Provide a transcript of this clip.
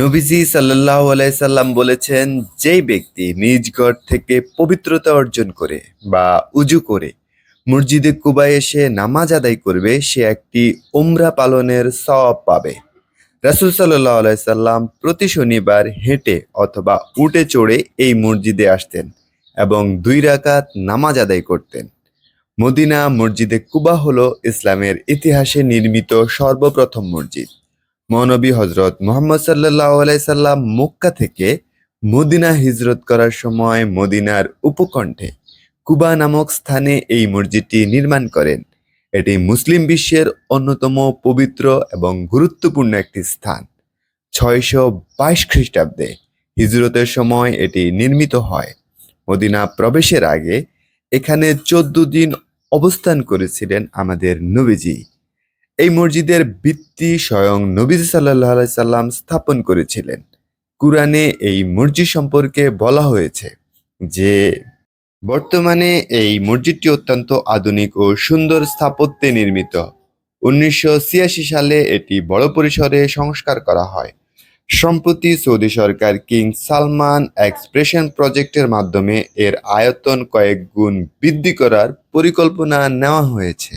নবীজি সাল্লাল্লাহু আলাইহি সাল্লাম বলেছেন, যেই ব্যক্তি নিজ ঘর থেকে পবিত্রতা অর্জন করে বা উজু করে মসজিদে কুবায় এসে নামাজ আদায় করবে, সে একটি উমরা পালনের সওয়াব পাবে। রাসূল সাল্লাল্লাহু আলাইহি সাল্লাম প্রতি শনিবার হেঁটে অথবা উটে চড়ে এই মসজিদে আসতেন এবং 2 রাকাত নামাজ আদায় করতেন। মদিনা মসজিদে কুবা হলো ইসলামের ইতিহাসে নির্মিত সর্বপ্রথম মসজিদ। মহানবী হজরত মুহাম্মদ সাল্লাল্লাহু আলাইহি সাল্লাম মক্কা থেকে মদিনা হিজরত করার সময় মদিনার উপকণ্ঠে কুবা নামক স্থানে এই মসজিদটি নির্মাণ করেন। এটি মুসলিম বিশ্বের অন্যতম পবিত্র এবং গুরুত্বপূর্ণ একটি স্থান। 622 খ্রিস্টাব্দে হিজরতের সময় এটি নির্মিত হয়। মদিনা প্রবেশের আগে এখানে 14 দিন অবস্থান করেছিলেন আমাদের নবীজি। এই মসজিদের ভিত্তি স্বয়ং নবীজি সাল্লাল্লাহু আলাইহি সাল্লাম স্থাপন করেছিলেন। কুরআনে এই মসজিদ সম্পর্কে বলা হয়েছে যে বর্তমানে এই মসজিদটি অত্যন্ত আধুনিক ও সুন্দর স্থাপত্যে নির্মিত। 1986 সালে এটি বড় পরিসরে সংস্কার করা হয়। সম্প্রতি সৌদি সরকার কিং সালমান এক্সপ্রেশন প্রজেক্টের মাধ্যমে এর আয়তন কয়েক গুণ বৃদ্ধি করার পরিকল্পনা নেওয়া হয়েছে।